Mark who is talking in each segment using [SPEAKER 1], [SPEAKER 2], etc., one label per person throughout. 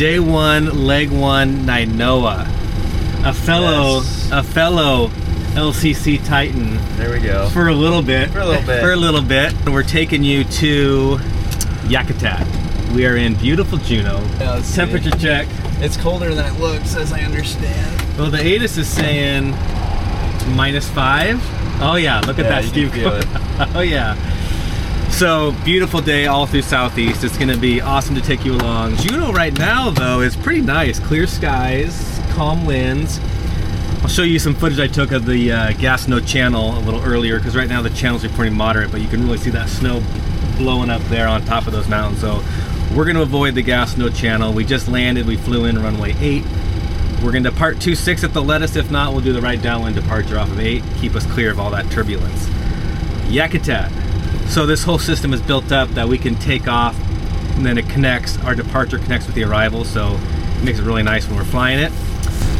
[SPEAKER 1] Day one, leg one, Nainoa. A fellow LCC Titan.
[SPEAKER 2] There we go.
[SPEAKER 1] For a little bit.
[SPEAKER 2] For a little bit.
[SPEAKER 1] For a little bit. We're taking you to Yakutat. We are in beautiful Juneau.
[SPEAKER 2] Yeah,
[SPEAKER 1] temperature check.
[SPEAKER 2] It's colder than it looks, as I understand.
[SPEAKER 1] Well, the ATIS is saying -5. Oh yeah, look at that steep. Oh yeah. So beautiful day all through Southeast. It's gonna be awesome to take you along. Juneau right now though is pretty nice. Clear skies, calm winds. I'll show you some footage I took of the gas snow channel a little earlier, because right now the channels are pretty moderate, but you can really see that snow blowing up there on top of those mountains. So we're gonna avoid the gas snow channel. We just landed, we flew in runway 8. We're gonna depart 26 at the latest. If not, we'll do the right downwind departure off of 8, keep us clear of all that turbulence. Yakutat. So this whole system is built up that we can take off and then it connects, our departure connects with the arrival, so it makes it really nice when we're flying it.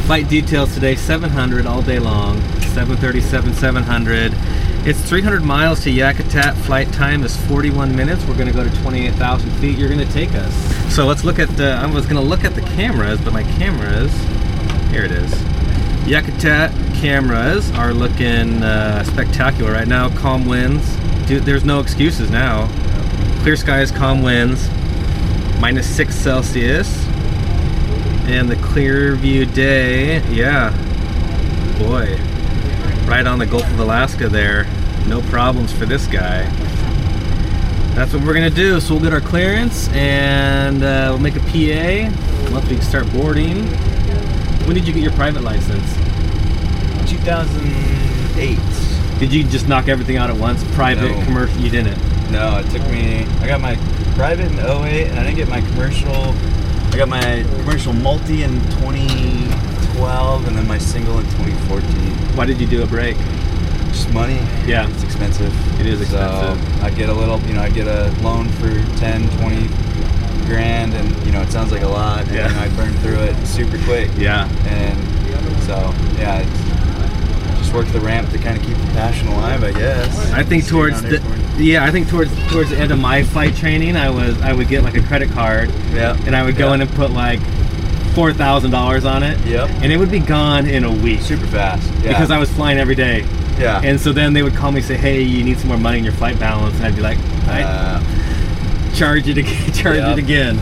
[SPEAKER 1] Flight details today, 700 all day long, 737, 700. It's 300 miles to Yakutat. Flight time is 41 minutes. We're gonna go to 28,000 feet. You're gonna take us. So let's look at the, I was gonna look at the cameras, but my cameras, here it is. Yakutat cameras are looking spectacular right now. Calm winds. Dude, there's no excuses now. Clear skies, calm winds, -6 Celsius. And the clear view day, yeah, boy, right on the Gulf of Alaska there. No problems for this guy. That's what we're gonna do. So we'll get our clearance and we'll make a PA once we start boarding. When did you get your private license?
[SPEAKER 2] 2008.
[SPEAKER 1] Did you just knock everything out at once? Private,
[SPEAKER 2] No.
[SPEAKER 1] commercial, you didn't?
[SPEAKER 2] No, it took me, I got my private in 08 and I didn't get my commercial. I got my commercial multi in 2012 and then my single in 2014.
[SPEAKER 1] Why did you do a break?
[SPEAKER 2] Just money.
[SPEAKER 1] Yeah.
[SPEAKER 2] It's expensive.
[SPEAKER 1] It is expensive.
[SPEAKER 2] So I get a little, I get a loan for 10, 20 grand and, it sounds like a lot.
[SPEAKER 1] Yeah.
[SPEAKER 2] And I burn through it super quick.
[SPEAKER 1] Yeah.
[SPEAKER 2] And so, yeah, it's just work the ramp to kind of keep the passion alive, I guess.
[SPEAKER 1] I think towards the end of my flight training, I would get like a credit card.
[SPEAKER 2] Yeah.
[SPEAKER 1] And I would go in and put like $4,000 on it.
[SPEAKER 2] Yep.
[SPEAKER 1] And it would be gone in a week.
[SPEAKER 2] Super fast. Yeah.
[SPEAKER 1] Because I was flying every day.
[SPEAKER 2] Yeah.
[SPEAKER 1] And so then they would call me and say, hey, you need some more money in your flight balance. And I'd be like, charge it again.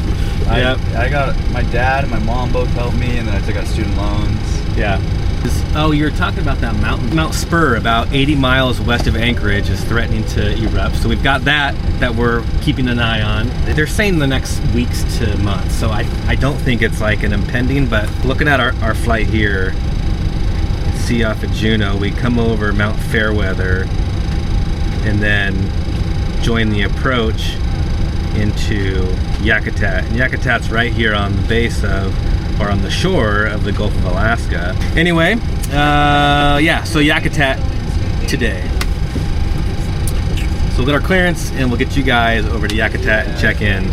[SPEAKER 2] I got, my dad and my mom both helped me, and then I took out student loans.
[SPEAKER 1] Yeah. Oh, you were talking about that mountain. Mount Spurr, about 80 miles west of Anchorage, is threatening to erupt. So we've got that we're keeping an eye on. They're saying the next weeks to months. So I don't think it's like an impending, but looking at our flight here, see off of Juneau, we come over Mount Fairweather and then join the approach into Yakutat. And Yakutat's right here on the base of, or on the shore of the Gulf of Alaska. Anyway, yeah, so Yakutat today. So we'll get our clearance and we'll get you guys over to Yakutat and check in.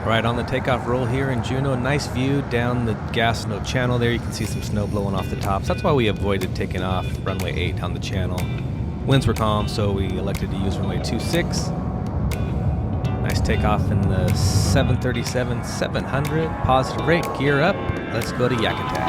[SPEAKER 1] Right on the takeoff roll here in Juneau. Nice view down the gas snow channel there. You can see some snow blowing off the tops. That's why we avoided taking off runway 8 on the channel. Winds were calm, so we elected to use runway 26. Nice takeoff in the 737-700. Positive rate, gear up. Let's go to Yakutat.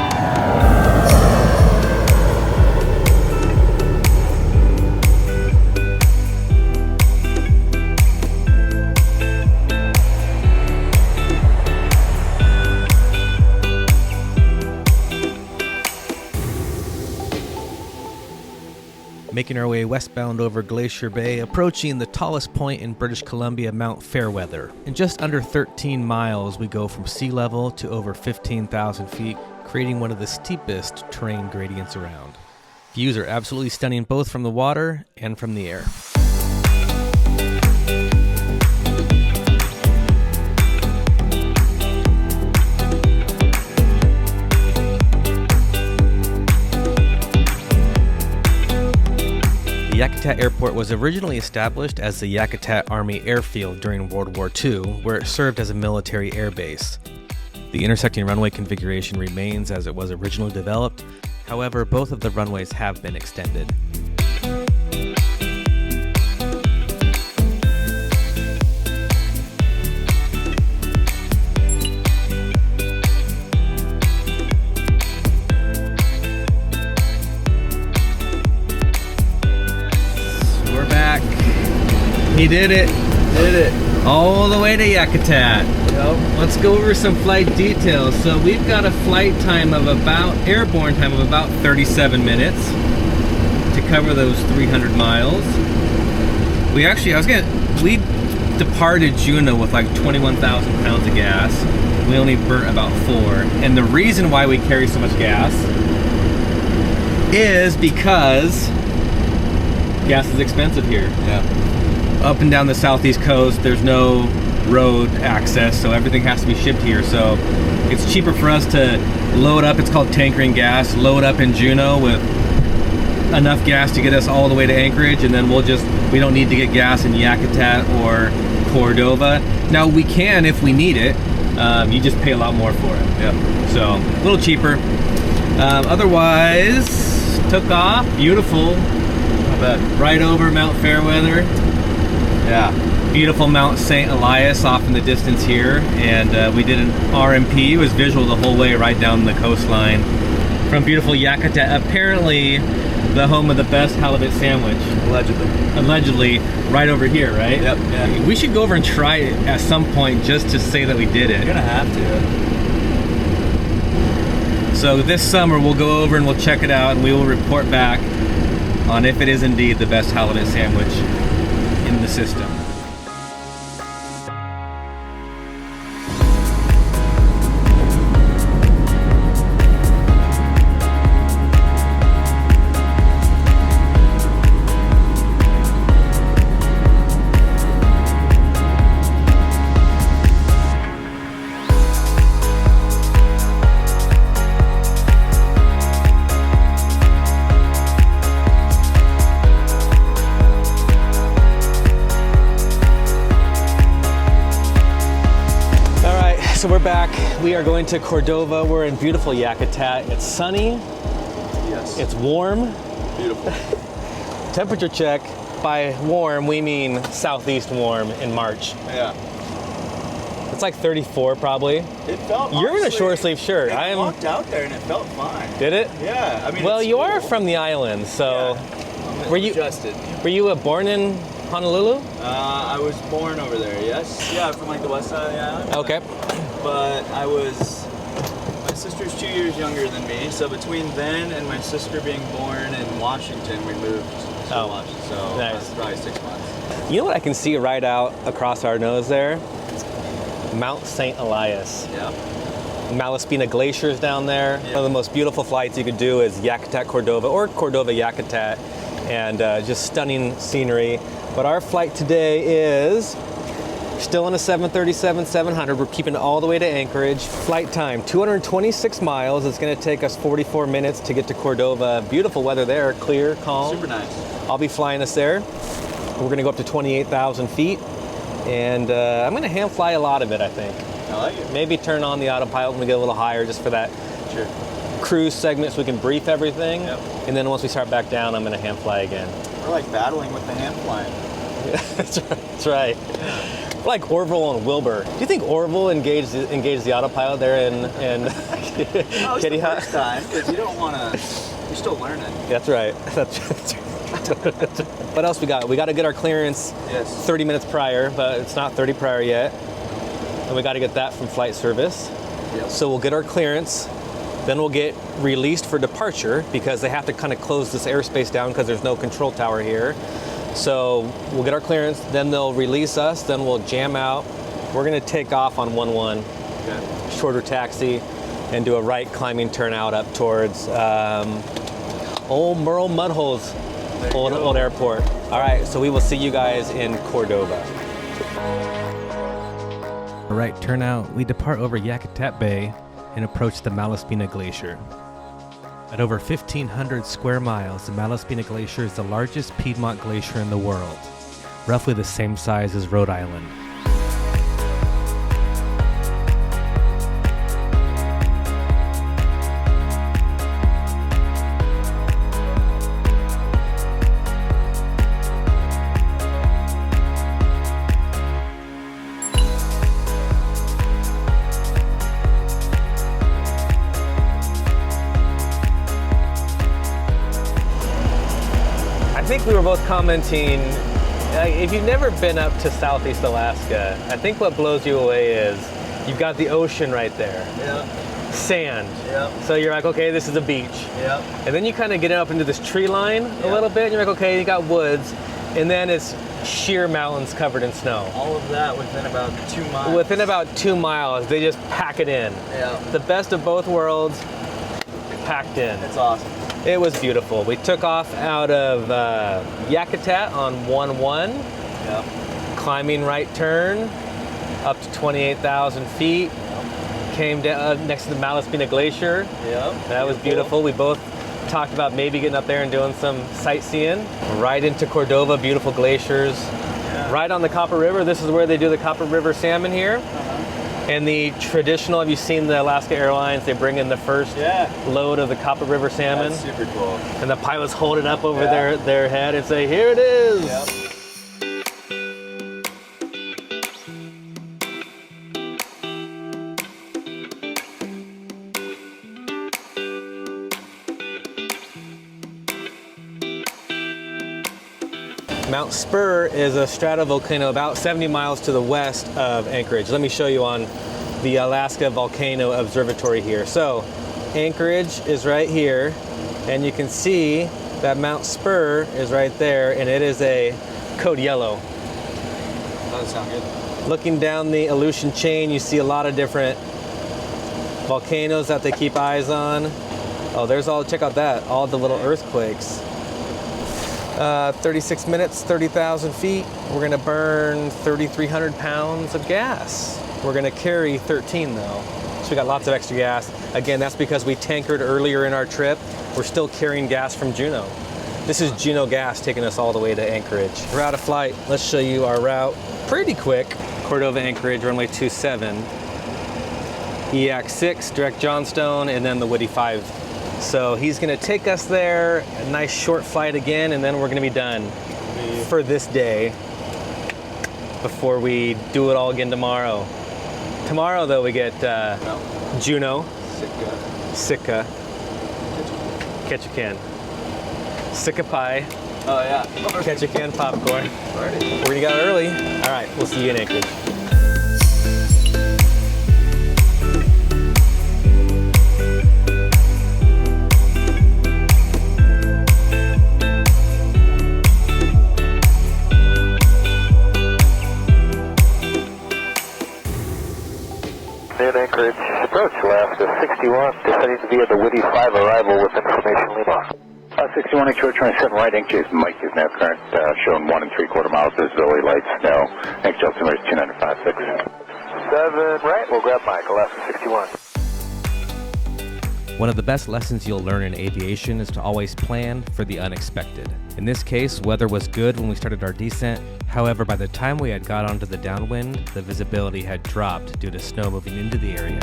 [SPEAKER 1] Making our way westbound over Glacier Bay, approaching the tallest point in British Columbia, Mount Fairweather. In just under 13 miles, we go from sea level to over 15,000 feet, creating one of the steepest terrain gradients around. Views are absolutely stunning both from the water and from the air. The Yakutat Airport was originally established as the Yakutat Army Airfield during World War II, where it served as a military air base. The intersecting runway configuration remains as it was originally developed. However, both of the runways have been extended. We're back. He did it.
[SPEAKER 2] Did it.
[SPEAKER 1] All the way to Yakutat.
[SPEAKER 2] Yep.
[SPEAKER 1] Let's go over some flight details. So we've got a flight time of airborne time of about 37 minutes to cover those 300 miles. We departed Juneau with like 21,000 pounds of gas. We only burnt about 4. And the reason why we carry so much gas is because gas is expensive here.
[SPEAKER 2] Yeah.
[SPEAKER 1] Up and down the southeast coast, there's no road access, so everything has to be shipped here. So it's cheaper for us to load up, it's called tankering gas, load up in Juneau with enough gas to get us all the way to Anchorage, and then we don't need to get gas in Yakutat or Cordova. Now we can if we need it, you just pay a lot more for it.
[SPEAKER 2] Yeah.
[SPEAKER 1] So a little cheaper. Otherwise, took off, beautiful.
[SPEAKER 2] Not bad.
[SPEAKER 1] Right over Mount Fairweather.
[SPEAKER 2] Yeah.
[SPEAKER 1] Beautiful Mount St. Elias off in the distance here, and we did an RMP. It was visual the whole way right down the coastline from beautiful Yakutat, apparently the home of the best halibut sandwich. Allegedly, right over here, right?
[SPEAKER 2] Yep. Yeah.
[SPEAKER 1] We should go over and try it at some point just to say that we did it.
[SPEAKER 2] You're gonna have to.
[SPEAKER 1] So this summer we'll go over and we'll check it out, and we will report back on if it is indeed the best halibut sandwich in the system. So we're back. We are going to Cordova. We're in beautiful Yakutat. It's sunny.
[SPEAKER 2] Yes.
[SPEAKER 1] It's warm.
[SPEAKER 2] Beautiful.
[SPEAKER 1] Temperature check. By warm, we mean southeast warm in March.
[SPEAKER 2] Yeah.
[SPEAKER 1] It's like 34 probably.
[SPEAKER 2] It felt.
[SPEAKER 1] You're in a
[SPEAKER 2] honestly,
[SPEAKER 1] short sleeve shirt.
[SPEAKER 2] I walked out there and it felt fine.
[SPEAKER 1] Did it?
[SPEAKER 2] Yeah. I mean.
[SPEAKER 1] Well, you
[SPEAKER 2] cool.
[SPEAKER 1] are from the island, so.
[SPEAKER 2] Yeah.
[SPEAKER 1] Were you
[SPEAKER 2] adjusted?
[SPEAKER 1] Were you born in Honolulu?
[SPEAKER 2] I was born over there. Yes. Yeah, from like the west side of the island.
[SPEAKER 1] Okay.
[SPEAKER 2] But my sister's 2 years younger than me, so between then and my sister being born in Washington, we moved to Washington, so
[SPEAKER 1] nice.
[SPEAKER 2] probably 6 months.
[SPEAKER 1] You know what I can see right out across our nose there? Mount St. Elias.
[SPEAKER 2] Yeah.
[SPEAKER 1] Malaspina Glacier's down there.
[SPEAKER 2] Yeah.
[SPEAKER 1] One of the most beautiful flights you could do is Yakutat Cordova or Cordova Yakutat, and just stunning scenery. But our flight today is still on a 737-700. We're keeping it all the way to Anchorage. Flight time, 226 miles. It's going to take us 44 minutes to get to Cordova. Beautiful weather there, clear, calm.
[SPEAKER 2] Super nice.
[SPEAKER 1] I'll be flying us there. We're going to go up to 28,000 feet, and I'm going to hand fly a lot of it, I think.
[SPEAKER 2] I like it.
[SPEAKER 1] Maybe turn on the autopilot when we get a little higher, just for that cruise segment, so we can brief everything.
[SPEAKER 2] Yep.
[SPEAKER 1] And then once we start back down, I'm going to hand fly again.
[SPEAKER 2] We're like battling with the hand flying.
[SPEAKER 1] That's right. Yeah. Like Orville and Wilbur. Do you think Orville engaged the autopilot there in
[SPEAKER 2] No, it's
[SPEAKER 1] Kitty
[SPEAKER 2] the
[SPEAKER 1] Hut?
[SPEAKER 2] first time, because you don't want to. You're still learning.
[SPEAKER 1] That's right. That's What else we got? We got to get our clearance 30 minutes prior, but it's not 30 prior yet. And we got to get that from flight service.
[SPEAKER 2] Yep.
[SPEAKER 1] So we'll get our clearance, then we'll get released for departure because they have to kind of close this airspace down because there's no control tower here. So we'll get our clearance, then they'll release us, then we'll jam out. We're gonna take off on 11, shorter taxi, and do a right climbing turn out up towards Old Merle Mudholes, old airport. All right, so we will see you guys in Cordova. All right, turn out. We depart over Yakutat Bay and approach the Malaspina Glacier. At over 1,500 square miles, the Malaspina Glacier is the largest Piedmont glacier in the world, roughly the same size as Rhode Island. think we were both commenting, if you've never been up to Southeast Alaska, I think what blows you away is you've got the ocean right there.
[SPEAKER 2] Yeah.
[SPEAKER 1] Sand.
[SPEAKER 2] Yep.
[SPEAKER 1] So you're like, okay, this is a beach.
[SPEAKER 2] Yep.
[SPEAKER 1] And then you kind of get up into this tree line a little bit, and you're like, okay, you got woods. And then it's sheer mountains covered in snow.
[SPEAKER 2] All of that within about 2 miles.
[SPEAKER 1] Within about 2 miles, they just pack it in.
[SPEAKER 2] Yeah.
[SPEAKER 1] The best of both worlds packed in.
[SPEAKER 2] It's awesome.
[SPEAKER 1] It was beautiful. We took off out of Yakutat on 1-1.
[SPEAKER 2] Yep.
[SPEAKER 1] Climbing right turn up to 28,000 feet. Came down next to the Malaspina Glacier.
[SPEAKER 2] Yep.
[SPEAKER 1] That was beautiful. We both talked about maybe getting up there and doing some sightseeing. Right into Cordova, beautiful glaciers. Yeah. Right on the Copper River. This is where they do the Copper River salmon here. And the traditional, have you seen the Alaska Airlines? They bring in the first load of the Copper River salmon.
[SPEAKER 2] That's super cool.
[SPEAKER 1] And the pilots hold it up over their head and say, here it is.
[SPEAKER 2] Yep.
[SPEAKER 1] Mount Spurr is a stratovolcano about 70 miles to the west of Anchorage. Let me show you on the Alaska Volcano Observatory here. So Anchorage is right here, and you can see that Mount Spurr is right there, and it is a code yellow.
[SPEAKER 2] Doesn't sound good.
[SPEAKER 1] Looking down the Aleutian chain, you see a lot of different volcanoes that they keep eyes on. Oh, there's all, check out that, all the little earthquakes. 36 minutes, 30,000 feet. We're gonna burn 3,300 pounds of gas. We're gonna carry 13 though. So we got lots of extra gas. Again, that's because we tankered earlier in our trip. We're still carrying gas from Juneau. This is Juneau gas taking us all the way to Anchorage. We're out of flight. Let's show you our route pretty quick. Cordova, Anchorage, runway 27. EAC 6, direct Johnstone, and then the Woody 5. So he's gonna take us there, a nice short flight again, and then we're gonna be done for this day before we do it all again tomorrow. Tomorrow though, we get Juneau, Sitka, Ketchikan, Sitka pie,
[SPEAKER 2] oh yeah,
[SPEAKER 1] Ketchikan popcorn. We're gonna get out early. All right, we'll see you in Anchorage.
[SPEAKER 3] In Anchorage, approach Alaska 61, descending via the Woody 5 arrival with information Lima. 61 Anchorage 27 right, Anchorage Mike is now current, showing 1 3/4 miles, visibility light, snow, Anchorage altimeter is 2956. 7 right, we'll grab Mike, Alaska 61.
[SPEAKER 4] One of the best lessons you'll learn in aviation is to always plan for the unexpected. In this case, weather was good when we started our descent. However, by the time we had got onto the downwind, the visibility had dropped due to snow moving into the area.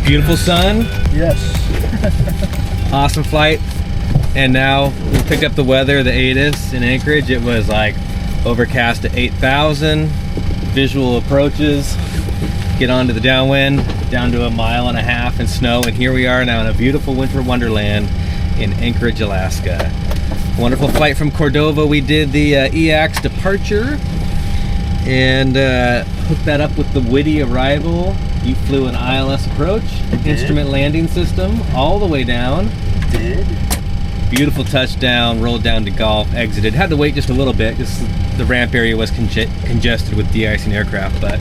[SPEAKER 1] Beautiful sun.
[SPEAKER 2] Yes.
[SPEAKER 1] Awesome flight. And now we picked up the weather, the ATIS in Anchorage. It was like overcast at 8,000. Visual approaches. Get onto the downwind, down to 1.5 miles in snow. And here we are now in a beautiful winter wonderland in Anchorage, Alaska. Wonderful flight from Cordova. We did the EAX departure and hooked that up with the Woody arrival. You flew an ILS approach, instrument landing system, all the way down.
[SPEAKER 2] Did.
[SPEAKER 1] Beautiful touchdown, rolled down to golf, exited. Had to wait just a little bit because the ramp area was congested with de-icing aircraft, but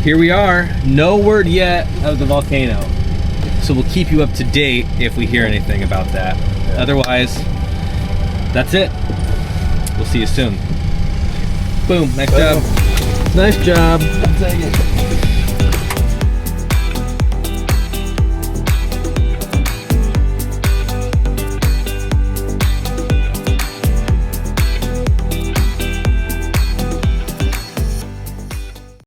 [SPEAKER 1] here we are. No word yet of the volcano. So we'll keep you up to date if we hear anything about that. Yeah. Otherwise, that's it. We'll see you soon. Boom, nice job. Nice job.
[SPEAKER 2] I'll take it.